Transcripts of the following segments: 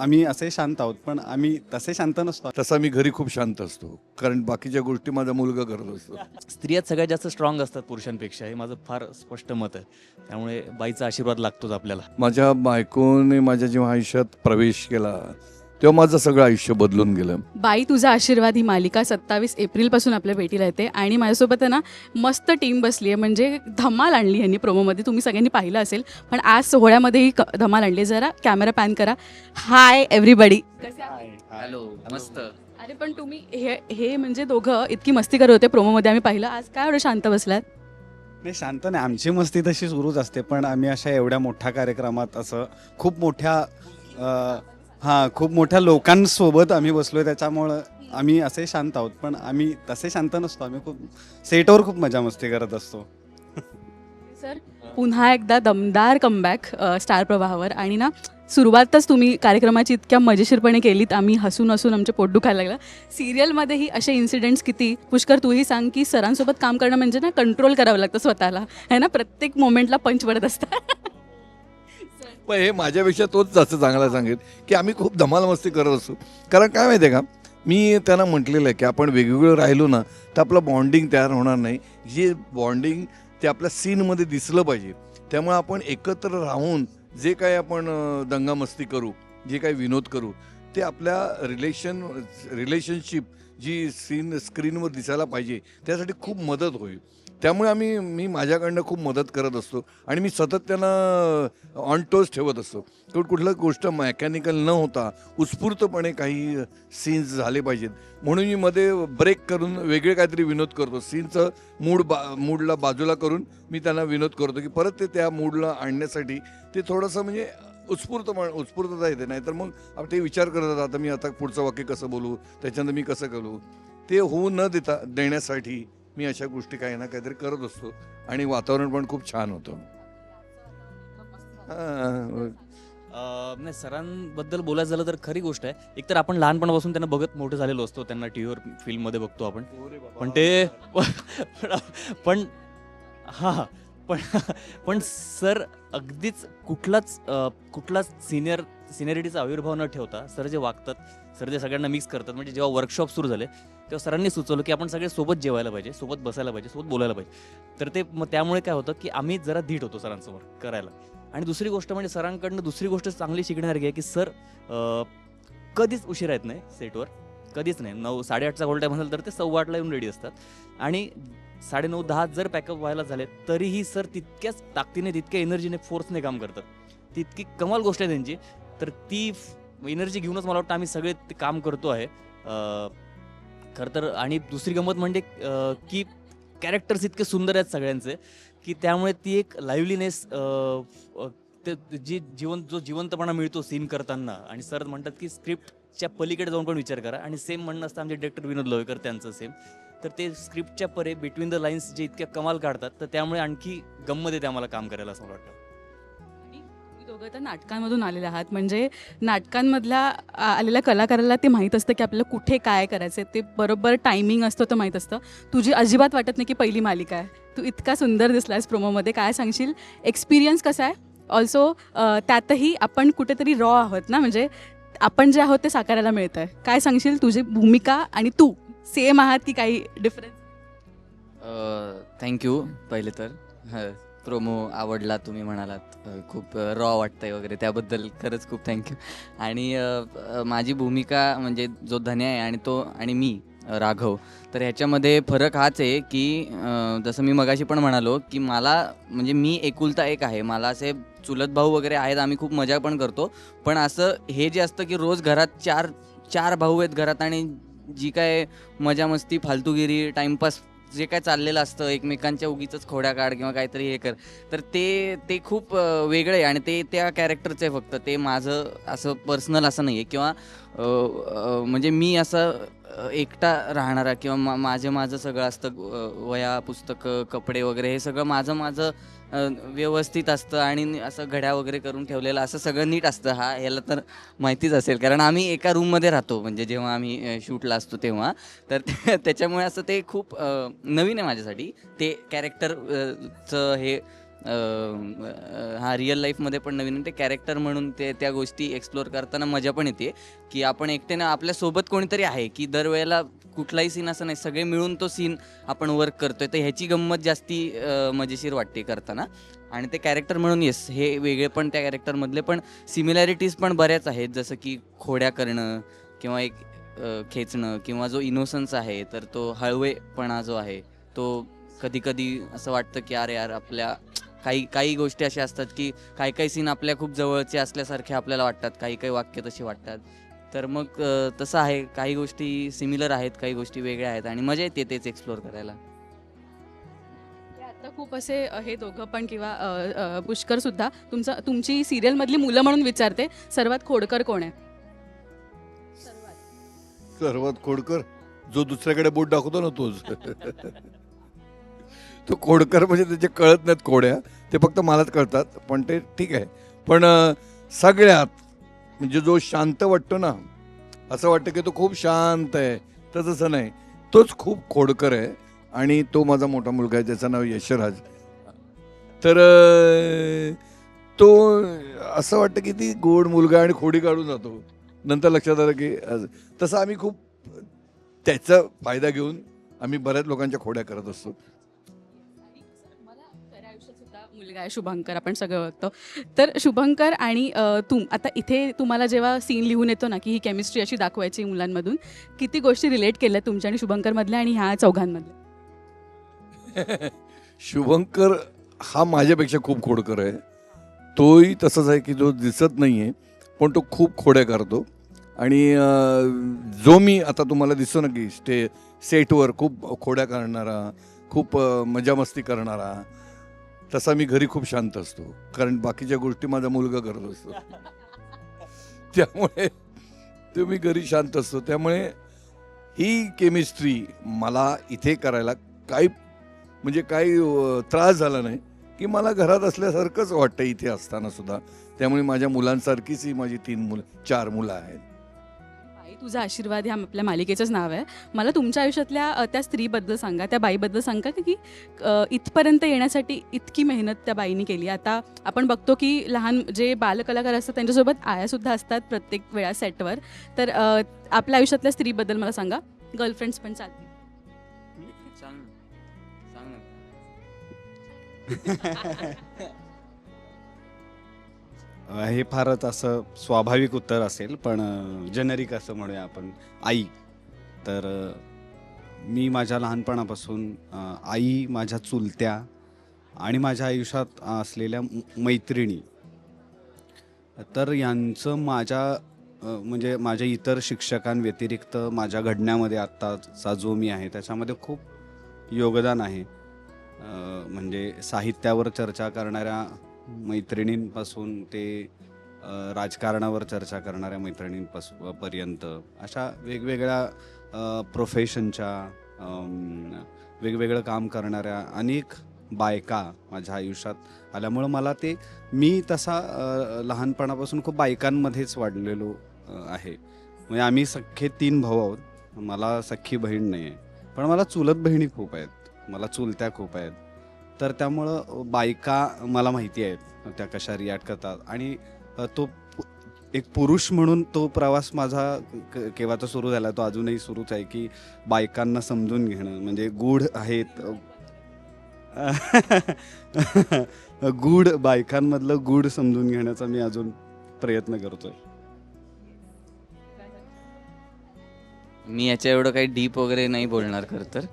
आम्ही असे शांत आहोत, पण आम्ही तसे शांत नसतो. तसा मी घरी खूप शांत असतो, कारण बाकीच्या गोष्टी माझा मुलगा करत असतो. स्त्रियाच सगळ्यात जास्त स्ट्रॉंग असतात पुरुषांपेक्षा, हे माझं फार स्पष्ट मत आहे. त्यामुळे बाईचा आशीर्वाद लागतोच आपल्याला. माझ्या बायकोने माझ्या जेव्हा आयुष्यात प्रवेश केला तेव्हा माझं सगळं आयुष्य बदलून गेलं. बाई तुझा आशीर्वाद ही मालिका 27 एप्रिलपासून आपल्या भेटीला येते आणि माझ्यासोबत आहे ना मस्त टीम बसली आहे. म्हणजे धमाल आणली यांनी प्रोमोमध्ये, तुम्ही सगळ्यांनी पाहिलं असेल. पण आज सोहळ्यामध्येही धमाल आणली. जरा कॅमेरा पॅन करा. Hi everybody. हॅलो, मस्त. अरे पण तुम्ही हे म्हणजे दोघं इतकी मस्ती करत होते प्रोमोमध्ये, आम्ही पाहिलं. आज काय एवढं शांत बसलात? नाही, शांत नाही, आमची मस्ती तशी सुरूच असते, पण आम्ही अशा एवढ्या मोठ्या कार्यक्रमात असं खूप मोठ्या लोकांसोबत आम्ही बसलोय, त्याच्यामुळं आम्ही असे शांत आहोत, पण आम्ही तसे शांत नसतो. आम्ही खूप सेटवर खूप मजा मस्ती करत असतो. सर पुन्हा एकदा दमदार कमबॅक स्टार प्रवाहावर. आणि ना सुरुवातच तुम्ही कार्यक्रमाची इतक्या मजेशीरपणे केलीत, आम्ही हसून हसून आमचे पोट दुखायला लागलं. सिरियलमध्येही असे इन्सिडेंट्स किती. पुष्कर तूही सांग की सरांसोबत काम करणं म्हणजे ना कंट्रोल करावं लागतं स्वतःला, है ना. प्रत्येक मोमेंटला पंच पडत असतात. पण हे माझ्यापेक्षा तोच जास्त चांगला सांगेल की आम्ही खूप धमाल मस्ती करत असतो. कारण काय माहिती आहे का, मी त्यांना म्हटलेलं आहे की आपण वेगवेगळं राहिलो ना तर आपलं बॉन्डिंग तयार होणार नाही. जे बॉन्डिंग ते आपल्या सीनमध्ये दिसलं पाहिजे. त्यामुळे आपण एकत्र राहून जे काही आपण दंगामस्ती करू, जे काही विनोद करू, ते आपल्या रिलेशनशिप जी स्क्रीनवर दिसायला पाहिजे त्यासाठी खूप मदत होईल. त्यामुळे मी माझ्याकडनं खूप मदत करत असतो आणि मी सतत त्यांना ऑन टोस ठेवत असतो. कुठलं गोष्ट मेकॅनिकल न होता उत्स्फूर्तपणे काही सीन्स झाले पाहिजेत, म्हणून मी मध्ये ब्रेक करून वेगळे काहीतरी विनोद करतो. सीनचं मूडला बाजूला करून मी त्यांना विनोद करतो की परत ते त्या मूडला आणण्यासाठी ते थोडंसं म्हणजे उत्स्फूर्तता येते. नाही तर मग आपण ते विचार करत आता मी आता पुढचं वाक्य कसं बोलू, त्याच्यानंतर मी कसं करू, ते होऊ न देण्यासाठी मी अशा गोष्टी काही ना काहीतरी करत असतो आणि वातावरण पण खूप छान होतं. नाही, सरांबद्दल बोलायचं झालं तर खरी गोष्ट आहे. एकतर आपण लहानपणापासून त्यांना बघत मोठं झालेलो असतो, त्यांना टी व्हीवर फिल्ममध्ये बघतो आपण. पण ते पण हां पण सर अगदीच कुठलाच सिनियरिटीचा आविर्भाव न ठेवता सर जे वागतात, सर जे सगळ्यांना मिक्स करतात. म्हणजे जेव्हा वर्कशॉप सुरू झाले तेव्हा सरांनी सुचवलं की आपण सगळे सोबत जेवायला पाहिजे, सोबत बसायला पाहिजे, सोबत बोलायला पाहिजे. तर ते मग त्यामुळे काय होतं की आम्ही जरा धीट होतो सरांसमोर करायला. आणि दुसरी गोष्ट म्हणजे सरांकडनं दुसरी गोष्ट चांगली शिकण्यासारखी आहे की सर कधीच उशिरा येत नाही सेटवर, कधीच नाही. 9-8:30चा गोल टाईम असेल तर ते 8:15ला येऊन रेडी असतात. आणि 9:30-10 जर पॅकअप व्हायला झाले तरीही सर तितक्याच ताकदीने, तितक्या एनर्जीने, फोर्सने काम करतात. ती इतकी कमाल गोष्ट आहे त्यांची. तर ती एनर्जी घेऊनच मला वाटतं आम्ही सगळे ते काम करतो आहे खरं तर. आणि दुसरी गंमत म्हणजे की कॅरेक्टर्स इतके सुंदर आहेत सगळ्यांचे की त्यामुळे ती एक लाईव्हलीनेस, ते जो जिवंतपणा मिळतो सीन करताना. आणि सर म्हणतात की स्क्रिप्टच्या पलीकडे जाऊन पण विचार करा. आणि सेम म्हणणं असतं आमचे डिरेक्टर विनोद लोहेकर त्यांचं सेम. तर ते स्क्रिप्टच्या परे बिटवीन द लाईन्स जे इतक्या कमाल काढतात, तर त्यामुळे आणखी गंमत येते आम्हाला काम करायला असं मला वाटतं. तुम्ही दोघं तर नाटकांमधून आलेले आहात, म्हणजे नाटकांमधल्या आलेल्या कलाकाराला ते माहीत असतं की आपल्याला कुठे काय करायचं, ते बरोबर टायमिंग असतं, तर माहीत असतं. तुझी अजिबात वाटत नाही की पहिली मालिका आहे. तू इतका सुंदर दिसलायस प्रोमोमध्ये. काय सांगशील, एक्सपिरियन्स कसा आहे? ऑल्सो त्यातही आपण कुठेतरी रॉ आहोत ना, म्हणजे आपण जे आहोत ते साकारायला मिळतं आहे. काय सांगशील, तुझी भूमिका आणि तू सेम आहात की काही डिफरन्स? थँक्यू. पहिले तर प्रोमो आवडला, तुम्ही म्हणालात खूप रॉ वाटतंय वगैरे, त्याबद्दल खरंच खूप थँक्यू. आणि माझी भूमिका म्हणजे जो धन्या आहे आणि तो आणि मी राघव, तर ह्याच्यामध्ये फरक हाच आहे की जसं मी मगाशी पण म्हणालो की मला म्हणजे मी एकुलता एक आहे. मला असे चुलत भाऊ वगैरे आहेत, आम्ही खूप मजा पण करतो. पण असं हे जे असतं की रोज घरात चार भाऊ आहेत घरात, आणि जी काय मजा मस्ती, फालतूगिरी, टाईमपास जे काय चाललेलं असतं, एकमेकांच्या उगीच खोड्या काढ किंवा काहीतरी हे कर, तर ते खूप वेगळं आहे. आणि ते त्या कॅरेक्टरचं आहे फक्त. ते माझं असं पर्सनल असं नाही आहे किंवा म्हणजे मी असं एकटा राहणारा किंवा माझं सगळं असतं, वया, पुस्तकं, कपडे वगैरे, हे सगळं माझं व्यवस्थित असतं. आणि असं घड्या वगैरे करून ठेवलेलं असं सगळं नीट असतं. ह्याला तर माहितीच असेल, कारण आम्ही एका रूममध्ये राहतो, म्हणजे जेव्हा आम्ही शूटला असतो तेव्हा. तर त्याच्यामुळे असं ते खूप नवीन आहे माझ्यासाठी. ते कॅरेक्टरचं हे हा रिअल लाईफमध्ये पण नवीन आणि ते कॅरेक्टर म्हणून ते त्या गोष्टी एक्सप्लोअर करताना मजा पण येते की आपण एकट्यानं आपल्यासोबत कोणीतरी आहे की दरवेळेला कुठलाही सीन असं नाही, सगळे मिळून तो सीन आपण वर्क करतोय, तर ह्याची गंमत जास्ती मजेशीर वाटते करताना. आणि ते कॅरेक्टर म्हणून येस हे वेगळे पण त्या कॅरेक्टरमधले पण सिमिलॅरिटीज पण बऱ्याच आहेत, जसं की खोड्या करणं किंवा एक खेचणं किंवा जो इनोसन्स आहे तर तो हळवेपणा जो आहे तो कधी कधी असं वाटतं की अरे यार आपल्या काही काही गोष्टी अशा असतात की काही काही सीन आपल्या खूप जवळचे असल्यासारखे आपल्याला वाटतात, काही काही वाक्य तशी वाटतात. तर मग तसं आहे, काही गोष्टी सिमिलर आहेत, काही गोष्टी वेगळ्या आहेत आणि मजा येते तेच एक्सप्लोअर करायला. ते आता खूप असे हे दोघं पण किंवा पुष्कर सुद्धा तुमची सिरियल मधली मुलं म्हणून विचारते, सर्वात खोडकर कोण आहे? सर्वात खोडकर जो दुसऱ्याकडे बोट दाखवतो ना तोच. तो खोडकर म्हणजे त्याचे कळत नाहीत खोड्या, ते फक्त मलाच कळतात, पण ते ठीक आहे. पण सगळ्यात म्हणजे जो शांत वाटतो ना, असं वाटतं की तो खूप शांत आहे, तर तसं नाही, तोच खूप खोडकर आहे. आणि तो माझा मोठा मुलगा आहे ज्याचं नाव यशराज. तर तो असं वाटतं की ती गोड मुलगा आणि खोडी काढून जातो. नंतर लक्षात आलं की तसं आम्ही खूप त्याचा फायदा घेऊन आम्ही बऱ्याच लोकांच्या खोड्या करत असतो. मला खऱ्या आयुष्यात सुद्धा मुलगा आहे शुभंकर, आपण सगळं बघतो. तर शुभंकर आणि आता इथे तुम्हाला जेव्हा सीन लिहून येतो ना की ही केमिस्ट्री अशी दाखवायची मुलांमधून, किती गोष्टी रिलेट केल्या तुमच्या आणि शुभंकरमधल्या आणि ह्या चौघांमधल्या? शुभंकर हा माझ्यापेक्षा खूप खोडकर आहे. तोही तसंच आहे की जो दिसत नाही आहे पण तो खूप खोड्या करतो. आणि जो मी आता तुम्हाला दिसतो ना की सेटवर खूप खोड्या करणारा, खूप मजा मस्ती करणारा, तसा मी घरी खूप शांत असतो, कारण बाकीच्या गोष्टी माझा मुलगा करत असतो. त्यामुळे तो मी घरी शांत असतो. त्यामुळे ही केमिस्ट्री मला इथे करायला काही त्रास झाला नाही, की मला घरात असल्यासारखंच वाटतं इथे असताना सुद्धा. त्यामुळे माझ्या मुलांसारखीच ही माझी 4 मुलं आहेत. बाई तुझा आशीर्वाद ह्या आपल्या मालिकेचंच नाव आहे. मला तुमच्या आयुष्यातल्या त्या स्त्रीबद्दल सांगा, त्या बाईबद्दल सांगा की इथपर्यंत येण्यासाठी इतकी मेहनत त्या बाईने केली. आता आपण बघतो की लहान जे बालकलाकार असतात त्यांच्यासोबत आयासुद्धा असतात प्रत्येक वेळा सेटवर. तर आपल्या आयुष्यातल्या स्त्रीबद्दल मला सांगा, गर्लफ्रेंड्स पण चालतील. सांग ना. हे फारच असं स्वाभाविक उत्तर असेल, पण जेनेरिक असं म्हणूया आपण. आई. तर मी माझ्या लहानपणापासून आई, माझ्या चुलत्या आणि माझ्या आयुष्यात असलेल्या मैत्रिणी, तर यांचं म्हणजे माझ्या इतर शिक्षकांव्यतिरिक्त माझ्या घडण्यामध्ये आत्ताचा जो मी आहे त्याच्यामध्ये खूप योगदान आहे. म्हणजे साहित्यावर चर्चा करणाऱ्या मैत्रिणींपासून ते राजकारणावर चर्चा करणाऱ्या मैत्रिणींपर्यंत अशा वेगवेगळ्या प्रोफेशनच्या वेगवेगळं काम करणाऱ्या अनेक बायका माझ्या आयुष्यात आल्यामुळं मला मी तसा लहानपणापासून खूप बायकांमध्येच वाढलेलो आहे. म्हणजे आम्ही सख्खे 3 भाऊ आहोत. मला सख्खी बहीण नाही आहे, पण मला चुलत बहिणी खूप आहेत, मला चुलत्या खूप आहेत. तर त्यामुळं बायका मला माहिती आहेत त्या कशा रिॲक्ट करतात. आणि एक पुरुष म्हणून तो प्रवास माझा केव्हाचा सुरू झाला, तो अजूनही सुरूच आहे, की बायकांना समजून घेणं. म्हणजे गूढ आहेत गूढ बायकांमधलं गूढ समजून घेण्याचा मी अजून प्रयत्न करतोय. मी याच्या एवढं काही डीप वगैरे नाही बोलणार खरं तर,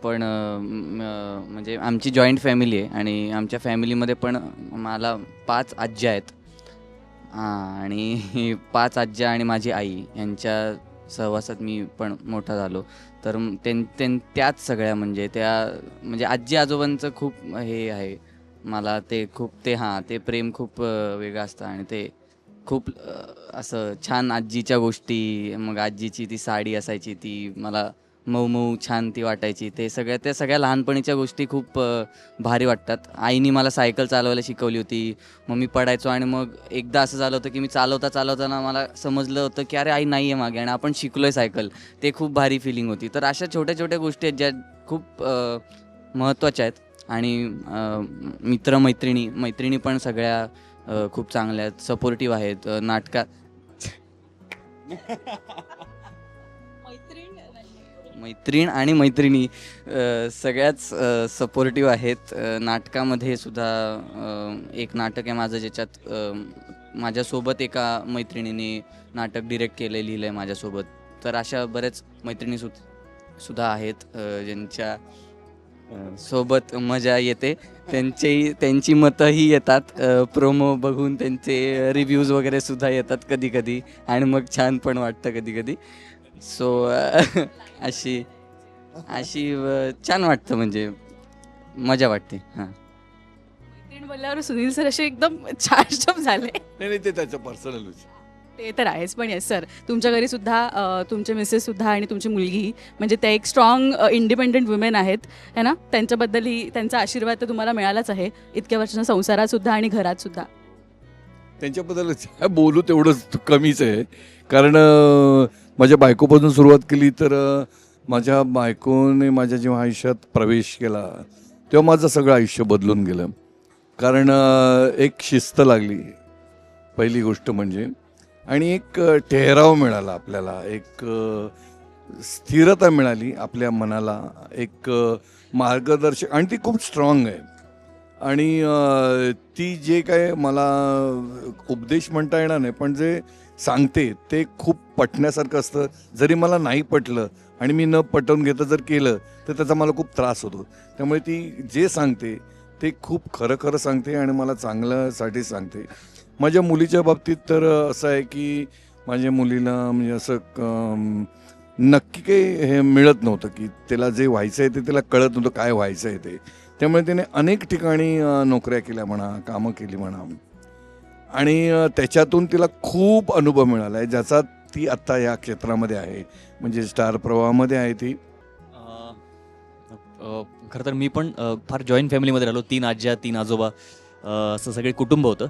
पण म्हणजे आमची जॉईंट फॅमिली आहे आणि आमच्या फॅमिलीमध्ये पण मला 5 आज्या आहेत. आणि 5 आज्या आणि माझी आई यांच्या सहवासात मी पण मोठा झालो. तर त्याच सगळ्या म्हणजे आजी आजोबांचं खूप हे आहे मला. ते प्रेम खूप वेगळं असतं आणि ते खूप असं छान आजीच्या गोष्टी. मग आजीची ती साडी असायची, ती मला मऊ मऊ छान ती वाटायची. त्या सगळ्या लहानपणीच्या गोष्टी खूप भारी वाटतात. आईने मला सायकल चालवायला शिकवली होती. मग मी पडायचो आणि मग एकदा असं झालं होतं की मी चालवताना मला समजलं होतं की अरे आई नाही आहे मागे आणि आपण शिकलोय सायकल. ते खूप भारी फिलिंग होती. तर अशा छोट्या छोट्या गोष्टी आहेत ज्या खूप महत्त्वाच्या आहेत. आणि मैत्रिणी पण सगळ्या खूप चांगल्या आहेत, सपोर्टिव्ह आहेत. नाटकात मैत्रीण आणि मैत्रिणी सगळ्याच सपोर्टिव्ह आहेत. नाटकामध्ये सुद्धा एक नाटक आहे माझं ज्याच्यात माझ्यासोबत एका मैत्रिणीने नाटक डिरेक्ट केलं, लिहिलं आहे माझ्यासोबत. तर अशा बऱ्याच मैत्रिणी सुद्धा आहेत ज्यांच्या सोबत मजा येते. त्यांची मतंही येतात, प्रोमो बघून त्यांचे रिव्ह्यूज वगैरे सुद्धा येतात कधी कधी, आणि मग छान पण वाटतं कधी कधी. सो अशी छान वाटतं, म्हणजे मजा वाटते. हां, मैत्रीण बोलल्यावर सुनील सर असे एकदम चार्जअप झाले. नाही ते त्याचं पर्सनल विषय. ते तर आहेच, पण येस सर, तुमच्या घरी सुद्धा तुमचे मिसेस सुद्धा आणि तुमची मुलगी म्हणजे त्या एक स्ट्रॉंग इंडिपेंडंट वुमेन आहेत है ना. त्यांच्याबद्दलही त्यांचा आशीर्वाद तर तुम्हाला मिळालाच आहे इतक्या वर्षांच्या संसारात सुद्धा आणि घरात सुद्धा. त्यांच्याबद्दल बोलू तेवढंच कमीच आहे, कारण माझ्या बायकोपासून सुरुवात केली तर माझ्या बायकोने माझ्या जेव्हा आयुष्यात प्रवेश केला तेव्हा माझं सगळं आयुष्य बदलून गेलं. कारण एक शिस्त लागली पहिली गोष्ट म्हणजे, आणि एक ठहराव मिळाला आपल्याला, एक स्थिरता मिळाली आपल्या मनाला, एक मार्गदर्शक, आणि ती खूप स्ट्रॉंग आहे. आणि ती जे काय मला उपदेश म्हणता येणार नाही, पण जे सांगते ते खूप पटण्यासारखं असतं. जरी मला नाही पटलं आणि मी न पटवून घेतं जर केलं तर त्याचा मला खूप त्रास होतो. त्यामुळे ती जे सांगते ते खूप खरं सांगते आणि मला चांगल्यासाठी सांगते. माझ्या मुलीच्या बाबतीत तर असं आहे की माझ्या मुलीला म्हणजे असं नक्की काही हे मिळत नव्हतं की तिला जे व्हायचं आहे ते तिला कळत नव्हतं काय व्हायचं आहे ते. त्यामुळे तिने अनेक ठिकाणी नोकऱ्या केल्या म्हणा, कामं केली म्हणा, आणि त्याच्यातून तिला खूप अनुभव मिळाला आहे, ज्याचा ती आत्ता या क्षेत्रामध्ये आहे, म्हणजे स्टार प्रवाहामध्ये आहे ती. खरं तर मी पण फार जॉईंट फॅमिलीमध्ये राहिलो, 3 आज्या 3 आजोबा असं सगळे कुटुंब होतं.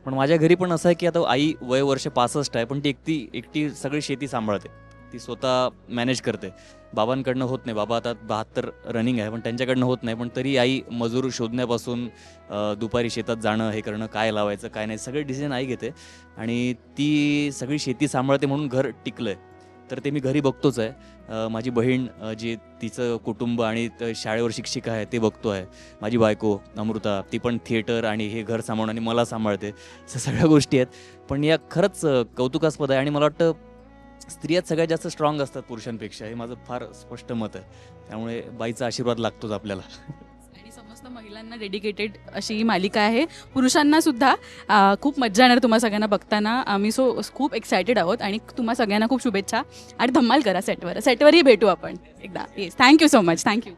पण माझ्या घरी पण असं आहे की आता आई वय वर्ष 65 आहे, पण ती एकटी सगळी शेती सांभाळते, ती स्वतः मॅनेज करते. बाबांकडनं होत नाही, बाबा आता 72 रनिंग आहे, पण त्यांच्याकडनं होत नाही. पण तरी आई मजूर शोधण्यापासून दुपारी शेतात जाणं, हे करणं, काय लावायचं काय नाही, सगळे डिसिजन आई घेते. आणि ती सगळी शेती सांभाळते म्हणून घर टिकलं आहे. तर ते मी घरी बघतोच आहे. माझी बहीण जी तिचं कुटुंब आणि शाळेवर शिक्षिका आहे ते बघतो आहे. माझी बायको अमृता, ती पण थिएटर आणि हे घर सांभाळून आणि मला सांभाळते. सगळ्या गोष्टी आहेत. पण या खरंच कौतुकास्पद आहे, आणि मला वाटतं स्त्रियाच सगळ्यात जास्त स्ट्रॉंग असतात पुरुषांपेक्षा, हे माझं फार स्पष्ट मत आहे. त्यामुळे बाईचा आशीर्वाद लागतोच आपल्याला. आणि समस्त महिलांना डेडिकेटेड अशी ही मालिका आहे. पुरुषांना सुद्धा खूप मज्जा येणार तुम्हा सगळ्यांना बघताना. आम्ही खूप एक्सायटेड आहोत आणि तुम्हा सगळ्यांना खूप शुभेच्छा आणि धम्माल करा सेटवरही भेटू आपण एकदा. Yes, thank you so much. Thank you.